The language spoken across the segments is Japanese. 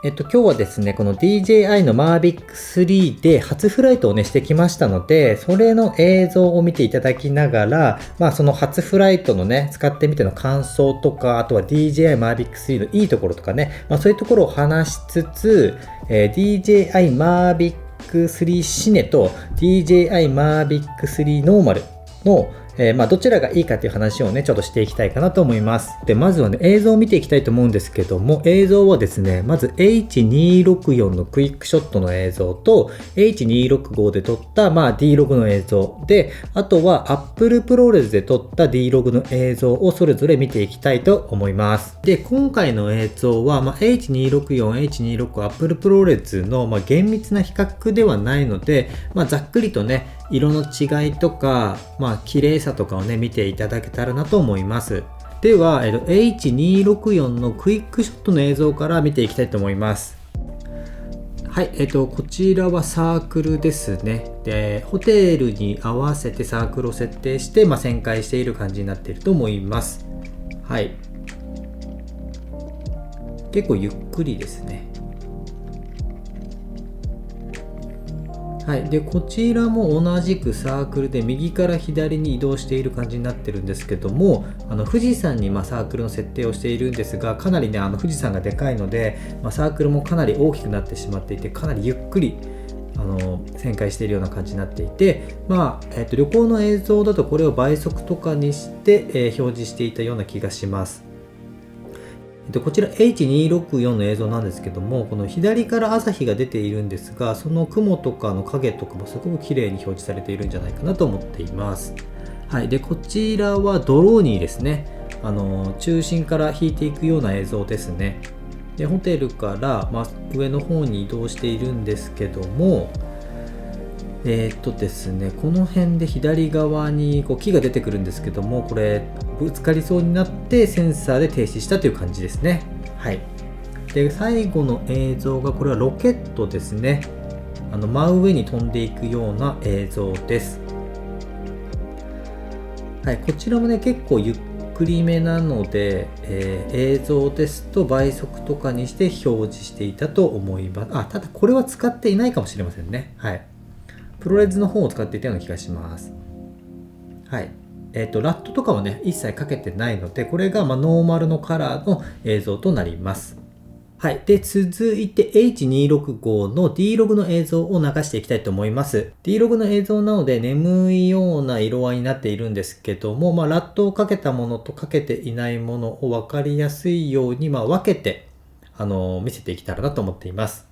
今日はですね、この DJI の Mavic 3で初フライトをね、してきましたので、それの映像を見ていただきながら、その初フライトのね、使ってみての感想とか、あとは DJI Mavic 3のいいところとかね、そういうところを話しつつ、DJI Mavic 3 Cine と DJI Mavic 3 Normal のどちらがいいかという話をね、ちょっとしていきたいかなと思います。で、まずはね、映像を見ていきたいと思うんですけども、映像はですね、まず H264 のクイックショットの映像と、H265 で撮った、D-Log の映像で、あとは Apple ProRes で撮った D-Log の映像をそれぞれ見ていきたいと思います。で、今回の映像は、H264、H265、Apple ProRes の、厳密な比較ではないので、ざっくりとね、色の違いとか、綺麗さとかをね、見ていただけたらなと思います。では、H264 のクイックショットの映像から見ていきたいと思います。はい、こちらはサークルですね。で、ホテルに合わせてサークルを設定して、旋回している感じになっていると思います。はい。結構ゆっくりですね。はい、でこちらも同じくサークルで右から左に移動している感じになってるんですけども、富士山にサークルの設定をしているんですが、かなりね富士山がでかいので、サークルもかなり大きくなってしまっていて、かなりゆっくり旋回しているような感じになっていて、旅行の映像だとこれを倍速とかにして、表示していたような気がします。こちら H264 の映像なんですけども、この左から朝日が出ているんですが、その雲とかの影とかもすごく綺麗に表示されているんじゃないかなと思っています。はい、でこちらはドローニーですね。中心から引いていくような映像ですね。でホテルから、上の方に移動しているんですけども、ですね、この辺で左側に木が出てくるんですけども、これぶつかりそうになってセンサーで停止したという感じですね。はい。で最後の映像が、これはロケットですね。真上に飛んでいくような映像です。はい、こちらもね結構ゆっくりめなので、映像ですと倍速とかにして表示していたと思います。ただこれは使っていないかもしれませんね。はい。プロレスの方を使っていたような気がします。はい。ラットとかはね、一切かけてないので、これがノーマルのカラーの映像となります。はい。で、続いて H265 の D-Log の映像を流していきたいと思います。D-Log の映像なので眠いような色合いになっているんですけども、ラットをかけたものとかけていないものを分かりやすいように分けて見せていけたらなと思っています。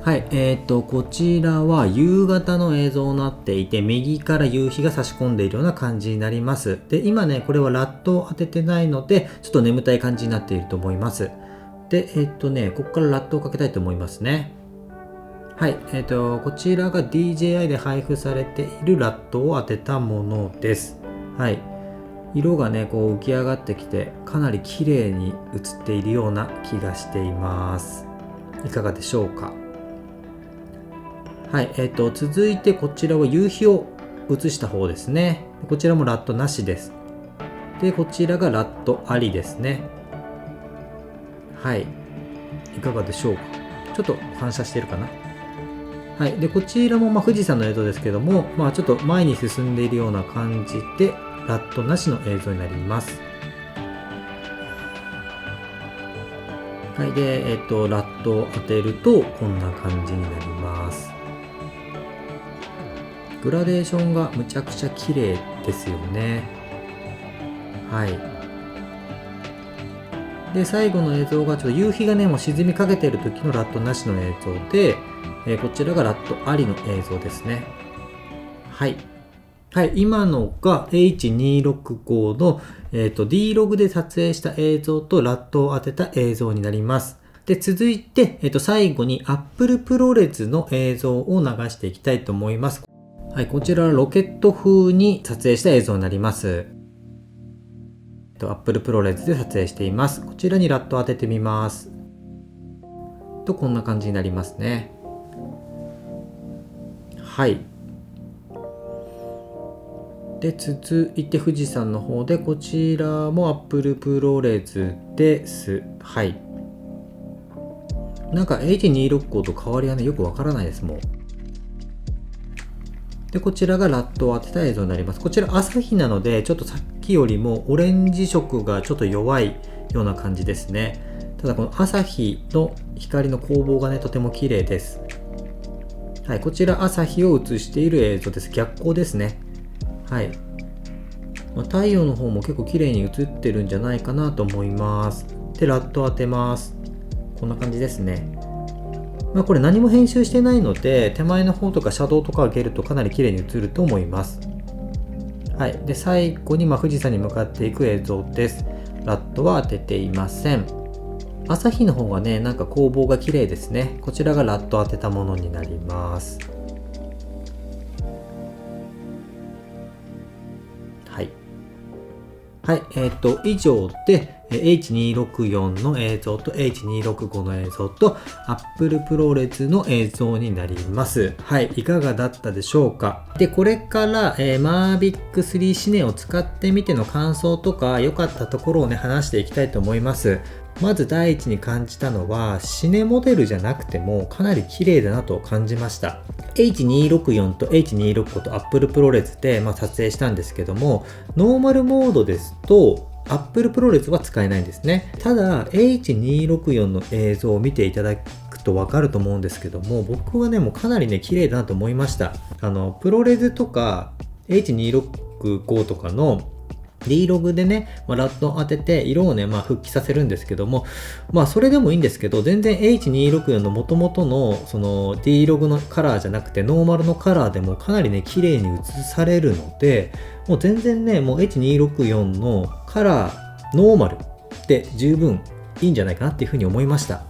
はい、こちらは夕方の映像になっていて、右から夕日が差し込んでいるような感じになります。で、今ね、これはラットを当ててないので、ちょっと眠たい感じになっていると思います。で、ここからラットをかけたいと思いますね。はい、こちらが DJI で配布されているラットを当てたものです。はい。色がね、浮き上がってきて、かなり綺麗に映っているような気がしています。いかがでしょうか。はい、続いてこちらは夕日を映した方ですね。こちらもラットなしです。で、こちらがラットありですね。はい、いかがでしょうか。ちょっと反射してるかな。はい、でこちらも富士山の映像ですけども、ちょっと前に進んでいるような感じでラットなしの映像になります。はい、で、ラットを当てるとこんな感じになります。グラデーションがむちゃくちゃ綺麗ですよね。はい。で、最後の映像がちょっと夕日がね、もう沈みかけている時のラットなしの映像で、こちらがラットありの映像ですね。はい。はい、今のが H265 の、D-Log で撮影した映像とラットを当てた映像になります。で、続いて、最後に Apple ProRes の映像を流していきたいと思います。はい、こちらはロケット風に撮影した映像になります。Apple ProRes で撮影しています。こちらにラットを当ててみます。こんな感じになりますね。はい。で、続いて富士山の方で、こちらも Apple ProRes です。はい。なんか H265 と変わりはね、よくわからないです、もう。で、こちらがラットを当てた映像になります。こちら朝日なので、ちょっとさっきよりもオレンジ色がちょっと弱いような感じですね。ただこの朝日の光の光芒がね、とても綺麗です。はい、こちら朝日を映している映像です。逆光ですね。はい。太陽の方も結構綺麗に映ってるんじゃないかなと思います。で、ラットを当てます。こんな感じですね。これ何も編集してないので、手前の方とかシャドウとか上げるとかなり綺麗に映ると思います。はい。で、最後に富士山に向かっていく映像です。ラットは当てていません。朝日の方がね、なんか光芒が綺麗ですね。こちらがラット当てたものになります。はい。はい、以上で H264 の映像と H265 の映像と Apple ProRes の映像になります。はい、いかがだったでしょうか。で、これから、Mavic 3 Cine を使ってみての感想とか良かったところをね、話していきたいと思います。まず第一に感じたのは、シネモデルじゃなくてもかなり綺麗だなと感じました。H264 と H265 と Apple ProRes で、撮影したんですけども、ノーマルモードですと Apple ProRes は使えないんですね。ただ H264 の映像を見ていただくとわかると思うんですけども、僕はね、もうかなりね、綺麗だなと思いました。プロレスとか H265 とかのD-Log でね、ラットを当てて色をね、復帰させるんですけども、それでもいいんですけど、全然 H264 の元々のその D-Log のカラーじゃなくてノーマルのカラーでもかなりね、綺麗に映されるので、もう全然ね、もう H264 のカラーノーマルで十分いいんじゃないかなっていうふうに思いました。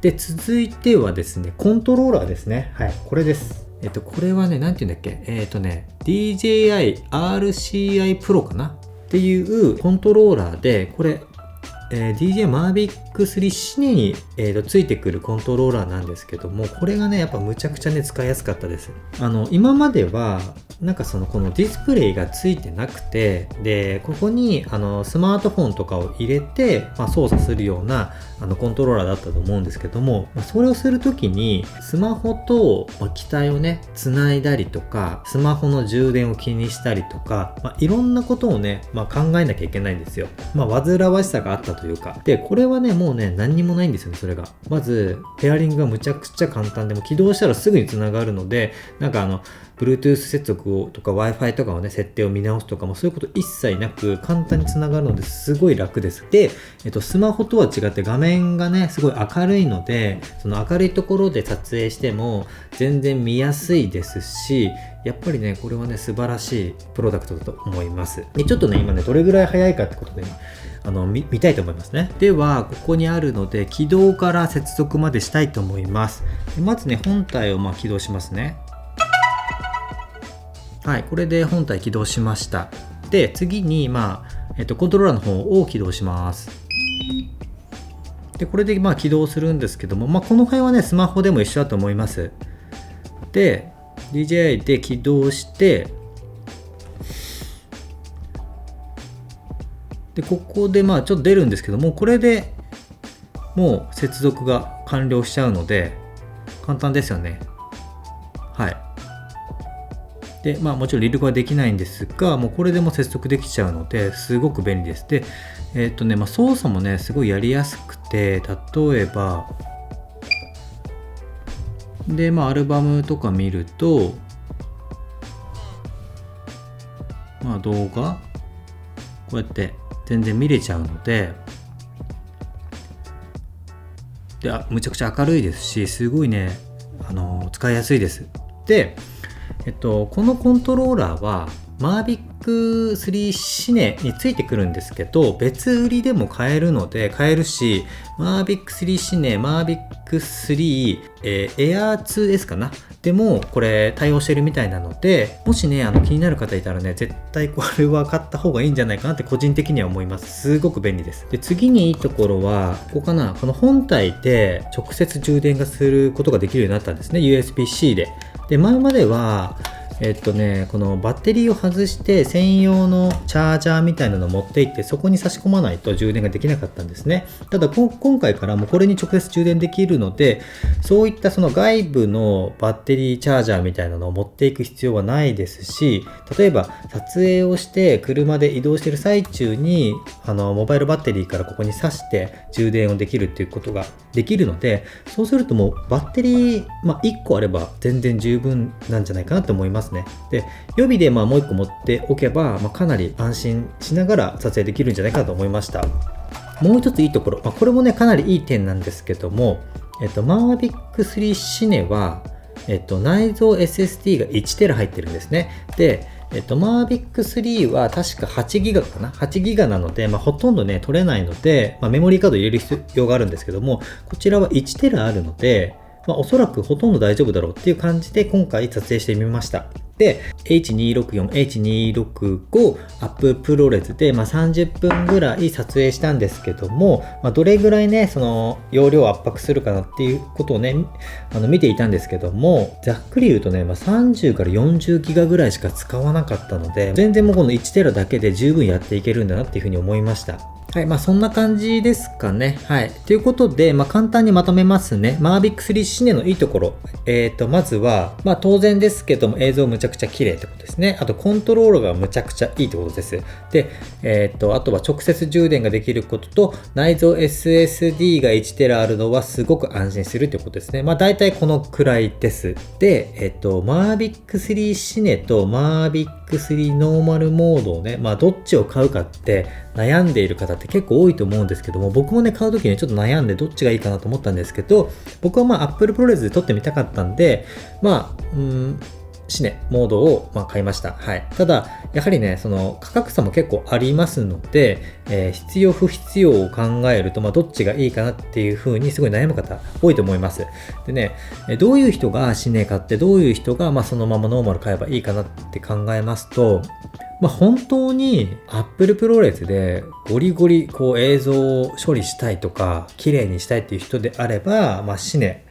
で、続いてはですね、コントローラーですね。はい、これです。これはね、なんて言うんだっけDJI RCI Pro かなっていうコントローラーで、これ、DJI Mavic 3 Cine に、ついてくるコントローラーなんですけども、これがね、やっぱむちゃくちゃね、使いやすかったです。今までは、なんかこのディスプレイがついてなくて、で、ここにスマートフォンとかを入れて、操作するようなコントローラーだったと思うんですけども、それをするときにスマホと機体をね、つないだりとか、スマホの充電を気にしたりとか、いろんなことをね、考えなきゃいけないんですよ。煩わしさがあったというか。で、これはね、もうね、何にもないんですよね、それが。まず、ペアリングがむちゃくちゃ簡単で、も起動したらすぐにつながるので、なんかBluetooth 接続をとか Wi-Fi とかをね、設定を見直すとかもそういうこと一切なく簡単につながるのですごい楽です。で、スマホとは違って画面がね、すごい明るいので、その明るいところで撮影しても全然見やすいですし、やっぱりね、これはね、素晴らしいプロダクトだと思います。で、ちょっとね、今ね、どれぐらい早いかってことで、見たいと思いますね。では、ここにあるので、起動から接続までしたいと思います。でまずね、本体を起動しますね。はい、これで本体起動しました。で、次に、コントローラーの方を起動します。で、これで起動するんですけども、この辺はね、スマホでも一緒だと思います。で、DJI で起動して、で、ここでちょっと出るんですけども、これでもう接続が完了しちゃうので、簡単ですよね。はい。で、もちろん離力はできないんですが、もうこれでも接続できちゃうので、すごく便利です。で、操作もね、すごいやりやすくて、例えば、で、アルバムとか見ると、動画、こうやって全然見れちゃうので、で、むちゃくちゃ明るいですし、すごいね、使いやすいです。で、このコントローラーは Mavic 3 シネについてくるんですけど、別売りでも買えるので買えるし、Mavic 3シネ、Mavic 3、Air 2S かなでもこれ対応してるみたいなので、もしね気になる方いたらね、絶対これは買った方がいいんじゃないかなって個人的には思います。すごく便利です。で、次にいいところはここかな。この本体で直接充電がすることができるようになったんですね。 USB-C で。で、前まではこのバッテリーを外して専用のチャージャーみたいなのを持っていって、そこに差し込まないと充電ができなかったんですね。ただ今回からもうこれに直接充電できるので、そういったその外部のバッテリーチャージャーみたいなのを持っていく必要はないですし、例えば撮影をして車で移動している最中にモバイルバッテリーからここに挿して充電をできるっていうことができるので、そうするともうバッテリー、1個あれば全然十分なんじゃないかなと思いますね。で、予備でもう1個持っておけば、かなり安心しながら撮影できるんじゃないかと思いました。もう一ついいところ、これもねかなりいい点なんですけども、Mavic 3 シネは、内蔵 SSD が 1TB 入ってるんですね。で、Mavic 3は確か 8GB かな 8GB なので、ほとんどね取れないので、メモリーカード入れる必要があるんですけども、こちらは 1TB あるので、おそらくほとんど大丈夫だろうっていう感じで今回撮影してみました。で、H264、H265 アッププロレスで、30分ぐらい撮影したんですけども、どれぐらいねその容量を圧迫するかなっていうことをね見ていたんですけども、ざっくり言うとね、30から40ギガぐらいしか使わなかったので、全然もうこの1テラだけで十分やっていけるんだなっていうふうに思いました。はい、そんな感じですかね。はい。ということで、簡単にまとめますね。Mavic 3 シネのいいところ。まずは、当然ですけども、映像むちゃくちゃ綺麗ってことですね。あと、コントロールがむちゃくちゃいいってことです。で、あとは直接充電ができることと、内蔵 SSD が 1TB あるのはすごく安心するってことですね。大体このくらいです。で、Mavic 3 シネと Mavic 3ノーマルモードをね、どっちを買うかって悩んでいる方って結構多いと思うんですけども、僕もね買う時にちょっと悩んでどっちがいいかなと思ったんですけど、僕はApple ProRes で撮ってみたかったんで、シネモードを買いました。はい。ただやはりねその価格差も結構ありますので、必要不必要を考えるとどっちがいいかなっていう風にすごい悩む方多いと思います。でね、どういう人がシネ買ってどういう人がそのままノーマル買えばいいかなって考えますと、本当に Apple ProRes でゴリゴリ映像を処理したいとか綺麗にしたいっていう人であれば、シネ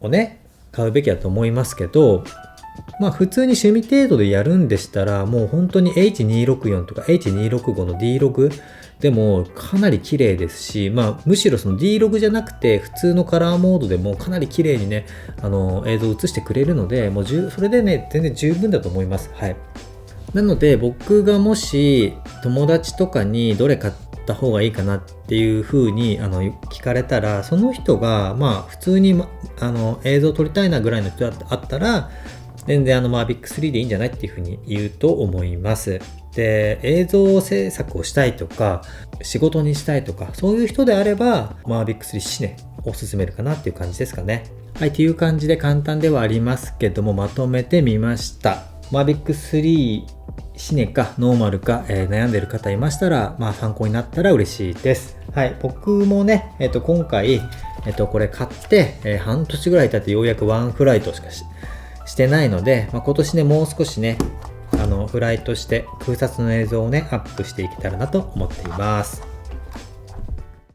をね買うべきだと思いますけど、普通に趣味程度でやるんでしたら、もう本当に H264 とか H265 の D ログでもかなり綺麗ですし、むしろその D ログじゃなくて普通のカラーモードでもかなり綺麗にね映像を映してくれるので、もうそれでね全然十分だと思います。はい。なので僕がもし友達とかにどれ買った方がいいかなっていう風に聞かれたら、その人が普通に映像撮りたいなぐらいの人だったら全然Mavic 3でいいんじゃないっていう風に言うと思います。で、映像制作をしたいとか仕事にしたいとかそういう人であればMavic 3シネを勧めるかなっていう感じですかね。はい、という感じで簡単ではありますけどもまとめてみました。Mavic 3シネかノーマルか、悩んでる方いましたら、参考になったら嬉しいです。はい、僕もね、今回、これ買って、半年ぐらい経ってようやくワンフライトしかしてないので、今年ねもう少しねフライトして空撮の映像をねアップしていけたらなと思っています。